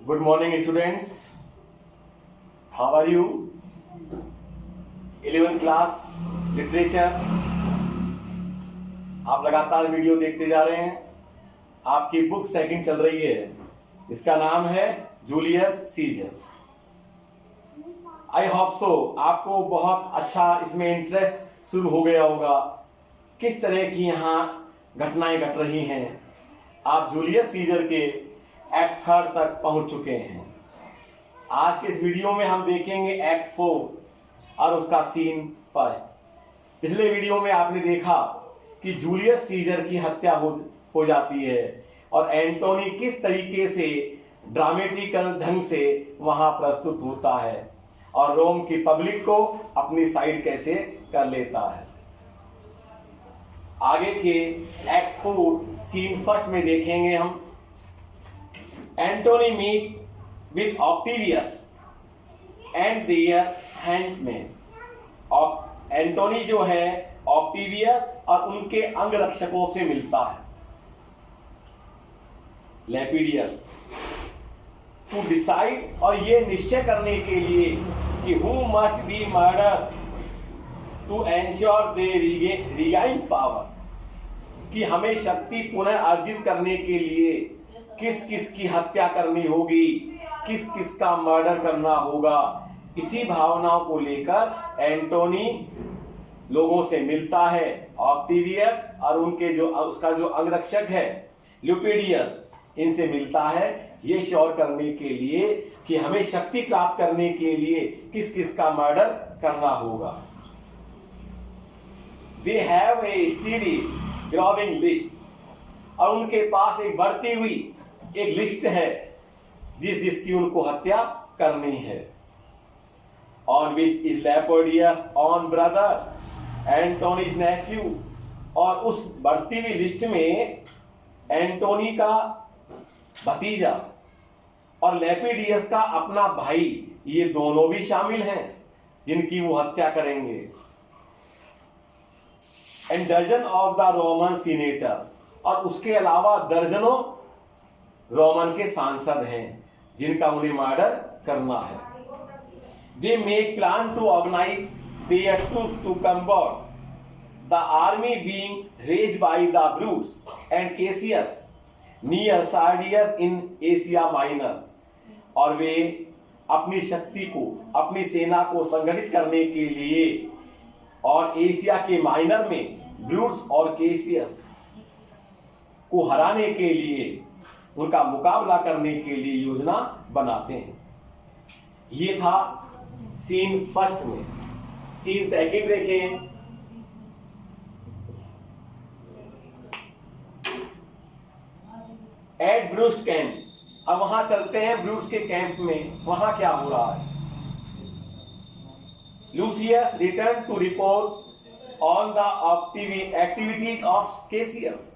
Good morning, students. How are you? 11th class literature. आप लगातार video देखते जा रहे हैं। आपकी बुक सेकंड चल रही है, इसका नाम है Julius Caesar. I hope so आपको बहुत अच्छा इसमें इंटरेस्ट शुरू हो गया होगा। किस तरह की यहाँ घटनाएं घट रही हैं। आप जूलियस सीजर के एक्ट 3 तक पहुंच चुके हैं। आज के इस वीडियो में हम देखेंगे एक्ट 4 और उसका सीन 1। पिछले वीडियो में आपने देखा कि जूलियस सीजर की हत्या हो जाती है और एंटोनी किस तरीके से ड्रामेटिकल ढंग से वहां प्रस्तुत होता है और रोम की पब्लिक को अपनी साइड कैसे कर लेता है। आगे के एक्ट 4 सीन 1 में देखेंगे हम। Antony meet with Octavius and their handsman. और एंटोनी जो है ऑक्टेवियस और उनके अंगरक्षकों से मिलता है, लेपिडियस, टू डिसाइड, और ये निश्चय करने के लिए कि who must be murder to ensure they regain power, कि हमें शक्ति पुनः अर्जित करने के लिए किस किस की हत्या करनी होगी, किस किस का मर्डर करना होगा। इसी भावनाओं को लेकर एंटोनी लोगों से मिलता है, ऑक्टेवियस और उनके उसका जो अंगरक्षक है ल्यूपिडियस, इनसे मिलता है ये श्योर करने के लिए कि हमें शक्ति प्राप्त करने के लिए किस किस का मर्डर करना होगा। They have a steady growing list, और उनके पास एक बढ़ती हुई एक लिस्ट है जिसकी उनको हत्या करनी है। On which is Lepidius' own brother, Antony's nephew, और उस बढ़ती हुई लिस्ट में एंटोनी का भतीजा और लेपिडियस का अपना भाई, ये दोनों भी शामिल हैं जिनकी वो हत्या करेंगे। And dozen of the Roman senator, और उसके अलावा दर्जनों रोमन के सांसद हैं जिनका उन्हें मर्डर करना है। They make plan to organise their troop to combat the army being raised by the Brutus and Cassius near Sardis in Asia Minor, और वे अपनी शक्ति को, अपनी सेना को संगठित करने के लिए और एशिया के माइनर में ब्रूट्स और कैसियस को हराने के लिए, उनका मुकाबला करने के लिए योजना बनाते हैं। ये था सीन 1 में। सीन 2 देखें। एट ब्रूस्ट कैंप, अब वहां चलते हैं ब्रूस्ट के कैंप में। वहां क्या हो रहा है। Lucius return to report on the activities of Cassius.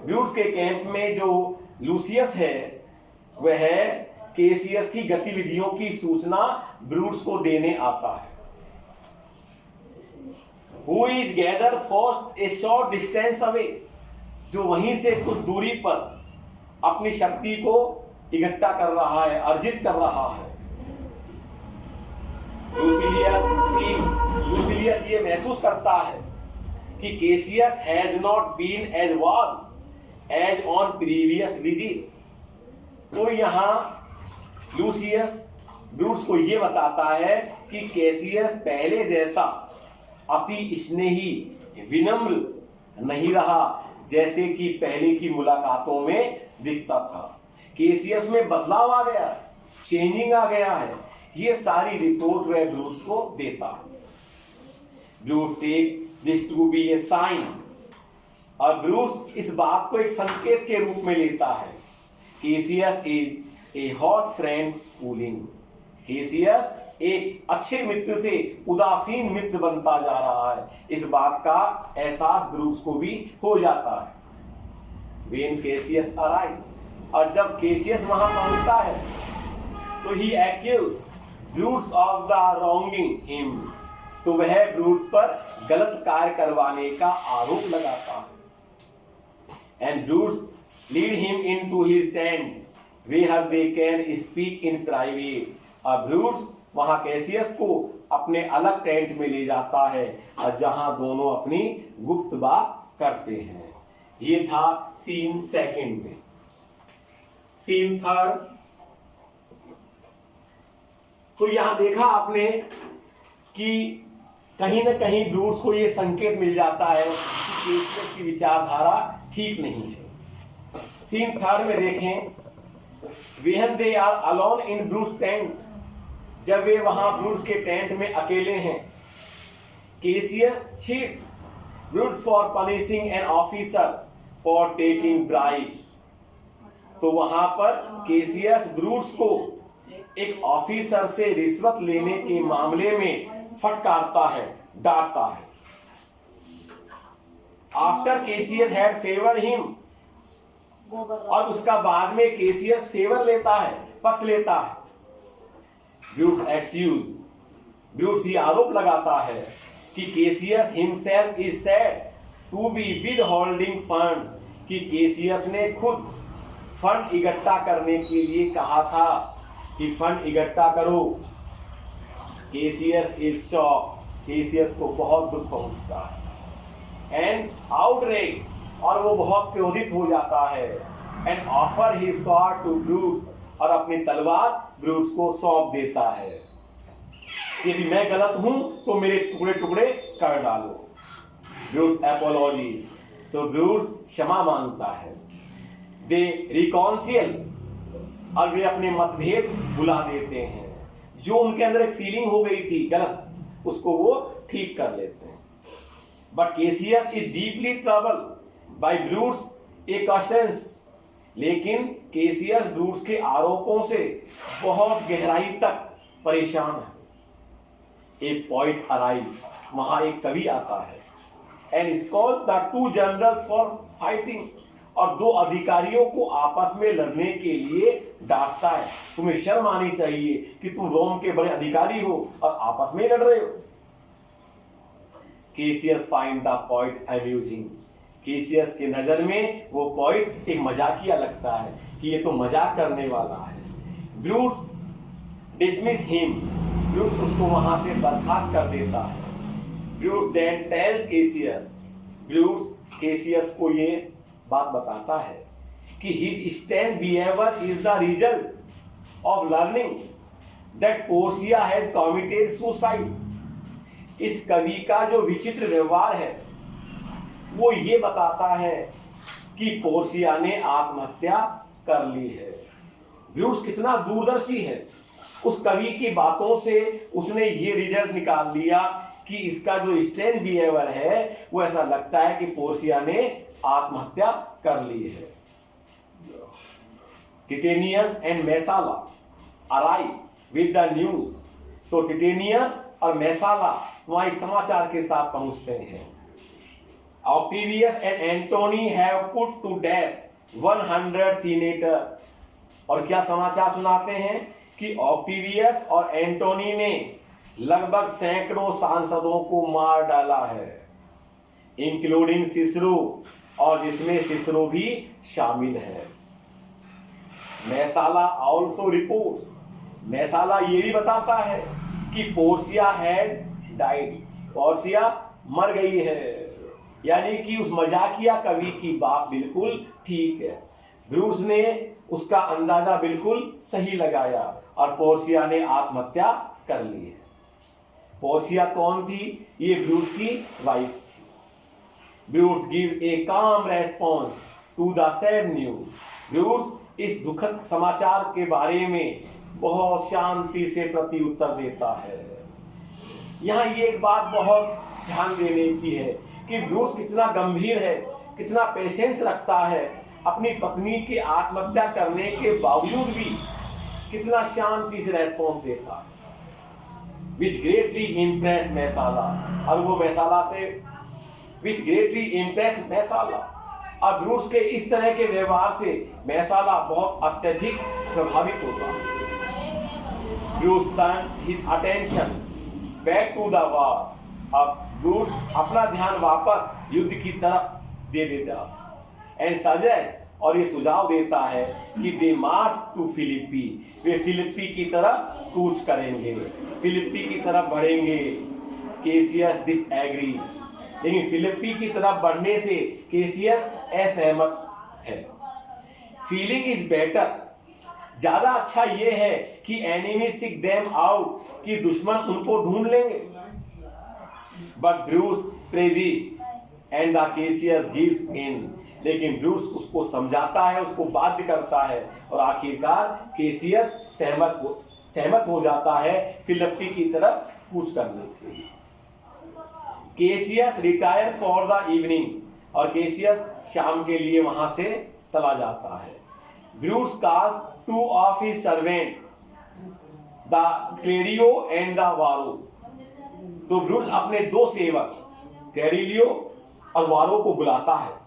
Brutus के कैंप में जो लूसियस है वह कैसियस की गतिविधियों की सूचना ब्रूट्स को देने आता है। Who is gathered first a short distance away, जो वहीं से कुछ दूरी पर अपनी शक्ति को इकट्ठा कर रहा है, अर्जित कर रहा है। लूसिलियस ये महसूस करता है कि Cassius has not been as warm as on previous visit. तो यहाँ लूसियस ब्रूट्स को ये बताता है कि कैसियस पहले जैसा अति स्नेही, विनम्र नहीं रहा जैसे कि पहले की मुलाकातों में दिखता था। कैसियस में बदलाव आ गया, चेंजिंग आ गया है। ये सारी रिपोर्ट वह ब्रूट्स को देता है। Brutus take this to be a sign, और ब्रूट्स इस बात को एक संकेत के रूप में लेता है। Cassius is a hot friend cooling. Cassius एक अच्छे मित्र से उदासीन मित्र बनता जा रहा है, इस बात का एहसास ब्रूट्स को भी हो जाता है। When कैसियस अराइव, और जब कैसियस वहां पहुंचता है तो ही एक्यूज ब्रूट्स ऑफ द रॉन्गिंग हिम, तो वह ब्रूट्स पर गलत कार्य करवाने का आरोप लगाता है। And Brutus lead him into his tent where they can speak in private. अब ब्रूट्स वहां कैसियस को अपने अलग टेंट में ले जाता है और जहां दोनों अपनी गुप्त बात करते हैं। ये था सीन सेकंड में। सीन थर्ड, तो यहां देखा आपने कि कहीं ना कहीं ब्रूट्स को ये संकेत मिल जाता है कि कैसियस की विचारधारा ठीक नहीं है। सीन थर्ड में देखें, when they are alone in Bruce tent, जब वे वहां ब्रूट्स के टेंट में अकेले हैं, Cassius cheats ब्रूट्स for punishing an officer for taking bribes। तो वहां पर कैसियस ब्रूट्स को एक ऑफिसर से रिश्वत लेने के मामले में फटकारता है, डांटता है। After Cassius had favoured him, और उसका बाद में कैसियस फेवर लेता है, पक्ष लेता है। ब्रूट्स एक्सक्यूज, ब्रूट्स ये आरोप लगाता है कि Cassius himself is said to be with holding fund, कि कैसियस ने खुद फंड इकट्ठा करने के लिए कहा था कि फंड इकट्ठा करो। कैसियस इज शॉक, कैसियस को बहुत दुख पहुंचता है। एंड आउटरेज, और वो बहुत क्रोधित हो जाता है। And offer he sword to Brutus, और अपनी तलवार ब्रूट्स को सौंप देता है। यदि मैं गलत हूं तो मेरे टुकड़े टुकड़े कर डालो। ब्रूट्स अपोलॉजीज, तो ब्रूट्स क्षमा मांगता है। दे रिकॉन्सियल, और वे अपने मतभेद भुला देते हैं। जो उनके अंदर एक फीलिंग हो गई थी गलत, उसको वो ठीक कर लेते हैं। But Cassius is deeply trouble by Brutus extents, लेकिन कैसियस ब्रूट्स के आरोपों से बहुत गहराई तक परेशान है। एक पॉइंट अराइव, वहां एक कवि आता है। And is called the two generals for fighting, और दो अधिकारियों को आपस में लड़ने के लिए डांटता है। तुम्हें शर्म आनी चाहिए कि तुम रोम के बड़े अधिकारी हो और आपस में लड़ रहे हो। Cassius find the point amusing, Cassius के नजर में वो पॉइंट एक मजाकिया लगता है कि ये तो मजाक करने वाला है। ब्रूट्स डिसमिस हिम, ब्रूट्स उसको वहां से बर्खास्त कर देता है। ब्रूट्स देन टेल्स कैसियस, ब्रूट्स कैसियस को ये बात बताता है कि his strange behavior is the result of learning that Portia has committed suicide। इस कवि का जो विचित्र व्यवहार है वो ये बताता है कि पोर्सिया ने आत्महत्या कर ली है। ब्रूट्स कितना दूरदर्शी है, उस कवि की बातों से उसने ये रिजल्ट निकाल लिया कि इसका जो स्ट्रेंज बिहेवियर है वो ऐसा लगता है कि पोर्सिया ने आत्महत्या कर ली है। Titinius and Messala arrive with the news, तो टिटेनियस और मैसाला वहां इस समाचार के साथ पहुंचते हैं। Octavius and Antony have put to death 100 senator, और क्या समाचार सुनाते हैं कि ऑक्टेवियस और एंटोनी ने लगभग सैकड़ों सांसदों को मार डाला है, इंक्लूडिंग सिसरो, और जिसमें सिसरो भी शामिल है। मैसाला आल्सो रिपोर्ट्स, मैसाला ये भी बताता है कि पोर्सिया हैड डाइड, पोर्सिया मर गई है, यानी कि उस मजाकिया कवि की बात बिल्कुल ठीक है। ब्रूट्स ने उसका अंदाजा बिल्कुल सही लगाया और पोर्सिया ने आत्महत्या कर ली है। पोर्सिया कौन थी? ये ब्रूट्स की वाइफ थी। ब्रूट्स give a calm response to the sad news, Brutus इस दुखद समाचार के बारे में बहुत शांति से प्रति उत्तर देता है। यहाँ ये एक बात बहुत ध्यान देने की है कि ब्रूट्स कितना गंभीर है, कितना पेशेंस रखता है, अपनी पत्नी की आत्महत्या करने के बावजूद भी कितना शांति से रेस्पॉन्स देता है। विच ग्रेटली इम्प्रेस मैसाला, और वो मैसाला से विच ग्रेटली इम्प्रेस मैसाला, अब ब्रूट्स के इस तरह के व्यवहार से मैसाला बहुत अत्यधिक प्रभावित होता है। Brutus turn his attention back to the war, अब ब्रूट्स अपना ध्यान वापस युद्ध की तरफ दे देता एंड सजेस्ट और ये सुझाव देता है कि दे मार्च टू फिलिप्पी, वे फिलिप्पी की तरफ कूच करेंगे, फिलिप्पी की तरफ बढ़ेंगे। केसियस डिसएग्री, लेकिन फिलिप्पी की तरफ बढ़ने से केसियस असहमत है। फीलिंग इज बेटर, ज्यादा अच्छा ये है कि एनिमी सीक देम आउट, कि दुश्मन उनको ढूंढ लेंगे। But Brutus persists and the Cassius gives in, लेकिन ब्रूस उसको समझाता है, उसको बाध्य करता है और आखिरकार केसियस सहमत हो जाता है फिलिप्पी की तरफ कूच करने के लिए। केसियस रिटायर फॉर द इवनिंग, और केसियस शाम के लिए वहां से चला जाता है। Brutus calls two of his servant the Claudio and the Varro, तो ब्रूस अपने दो सेवक क्लेडियो और वारो को बुलाता है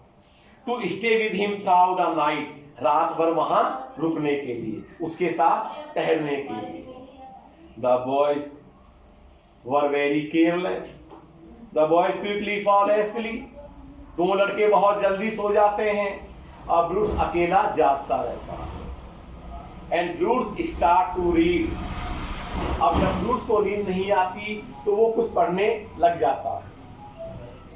to stay with him through the night, रात भर वहां रुकने के लिए, उसके साथ ठहरने के लिए। The boys were very careless, the boys quickly fall asleep, दो लड़के बहुत जल्दी सो जाते हैं और ब्रूस अकेला जागता रहता है। And Brutus start to read, अब जब ब्रूस को नींद नहीं आती तो वो कुछ पढ़ने लग जाता है।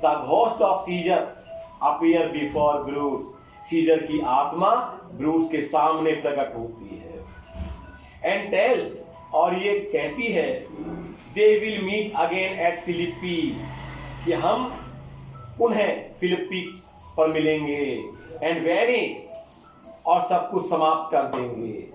The ghost of Caesar appear before Brutus, Caesar की आत्मा ब्रूस के सामने प्रकट होती है। एंड टेल्स, और ये कहती है they will meet again at Philippi, कि हम पुनः फिलिप्पी पर मिलेंगे। एंड वैनिश, और सब कुछ समाप्त कर देंगे।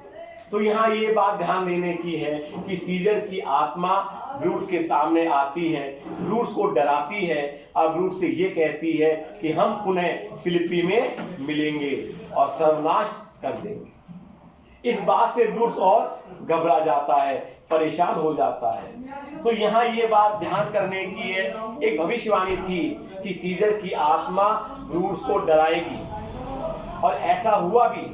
तो यहाँ ये बात ध्यान देने की है कि सीजर की आत्मा ब्रूस के सामने आती है, ब्रूस को डराती है और ब्रूस से ये कहती है कि हम पुनः फिलिप्पी में मिलेंगे और सर्वनाश कर देंगे। इस बात से ब्रूस और घबरा जाता है, परेशान हो जाता है। तो यहाँ ये बात ध्यान करने की है, एक भविष्यवाणी थी कि सीजर की आत्मा ब्रूस को डराएगी, और ऐसा हुआ भी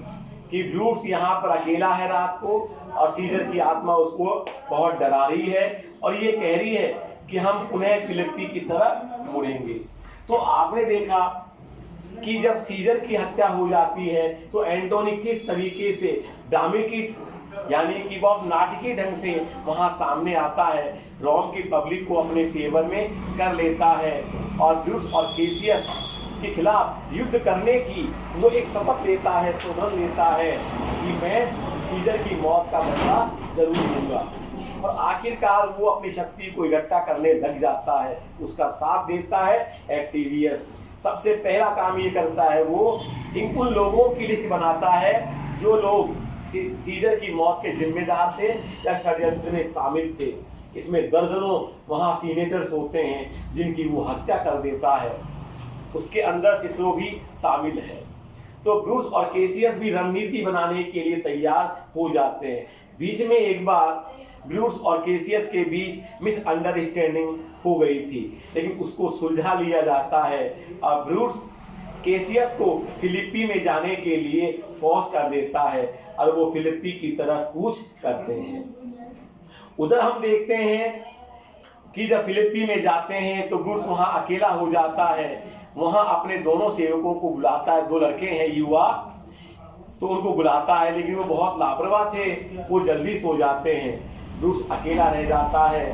कि ब्रूस यहाँ पर अकेला है रात को और सीजर की आत्मा उसको बहुत डरा रही है और ये कह रही है कि हम पुनः फिलिप्पी की तरफ मुड़ेंगे। तो आपने देखा कि जब सीजर की हत्या हो जाती है तो एंटोनी किस तरीके से ड्रामेटिक, यानी कि बहुत नाटकीय ढंग से वहां सामने आता है, रोम की पब्लिक को अपने फेवर में कर लेता है और ब्रूस और केसियस के खिलाफ युद्ध करने की वो एक शपथ लेता है, सौगंध लेता है कि मैं सीजर की मौत का बदला जरूर लूंगा। और आखिरकार वो अपनी शक्ति को इकट्ठा करने लग जाता है, उसका साथ देता है एक्टिवियस। सबसे पहला काम ये करता है, वो उन लोगों की लिस्ट बनाता है जो लोग सीजर की मौत के जिम्मेदार थे या षड्यंत्र में शामिल थे। इसमें दर्जनों वहाँ सीनेटर्स होते हैं जिनकी वो हत्या कर देता है, उसके अंदर सिसरो भी शामिल है। तो ब्रूस और केसियस भी रणनीति बनाने के लिए तैयार हो जाते हैं। बीच में एक बार ब्रूस और केसियस के बीच मिसअंडरस्टैंडिंग हो गई थी, लेकिन उसको सुलझा लिया जाता है और ब्रूस केसियस को फिलिप्पी में जाने के लिए फोर्स कर देता है और वो फिलिप्पी की तरफ कूच करते हैं। उधर हम देखते हैं कि जब फिलिप्पी में जाते हैं तो ब्रूस वहाँ अकेला हो जाता है, वहाँ अपने दोनों सेवकों को बुलाता है, दो लड़के हैं युवा, तो उनको बुलाता है, लेकिन वो बहुत लापरवाह थे, वो जल्दी सो जाते हैं। ब्रूस अकेला रह जाता है,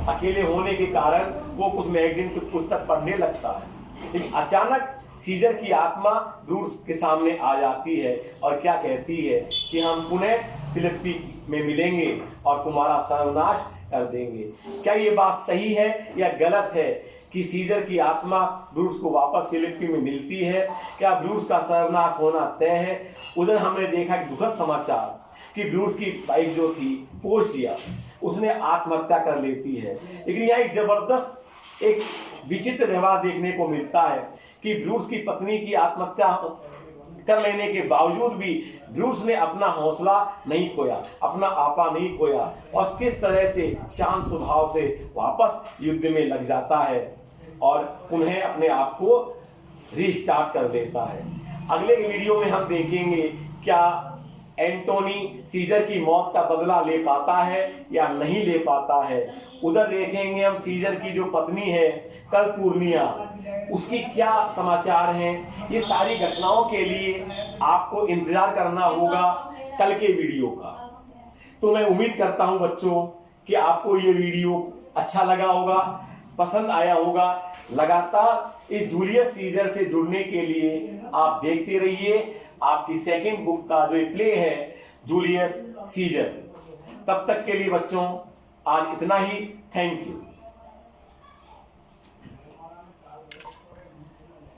अकेले होने के कारण वो कुछ मैगजीन, कुछ पुस्तक पढ़ने लगता है। लेकिन अचानक सीजर की आत्मा ब्रूस के सामने आ जाती है और क्या कहती है कि हम पुनः फिलिप्पी में मिलेंगे और तुम्हारा सर्वनाश कर देंगे। क्या ये बात सही है या गलत है कि सीजर की आत्मा ब्रूस को वापस फिलिप्पी में मिलती है? क्या ब्रूस का सर्वनाश होना तय है? उधर हमने देखा कि दुखद समाचार कि ब्रूस की वाइफ जो थी पोर्शिया, उसने आत्महत्या कर लेती है। लेकिन यहाँ एक जबरदस्त एक विचित्र व्यवहार देखने को मिलता है कि ब्रूस की पत्नी की आत्महत्या कर लेने के बावजूद भी ब्रूस ने अपना हौसला नहीं खोया, अपना आपा नहीं खोया और किस तरह से शांत स्वभाव से वापस युद्ध में लग जाता है और पुनः अपने आप को रीस्टार्ट कर देता है। अगले वीडियो में हम देखेंगे क्या एंटोनी सीजर की मौत का बदला ले पाता है या नहीं ले पाता है। उधर देखेंगे हम सीजर की जो पत्नी है कलपूर्निया, उसकी क्या समाचार हैं, ये सारी घटनाओं के लिए आपको इंतजार करना होगा कल के वीडियो का। तो मैं उम्मीद करता हूं बच्चों कि आपको ये वीडियो अच्छा लगा होगा, पसंद आया होगा। लगातार इस जूलियस सीजर से जुड़ने के लिए आप देखते रहिए आपकी सेकंड बुक का जो प्ले है जूलियस सीजर। तब तक के लिए बच्चों आज इतना ही। Thank you.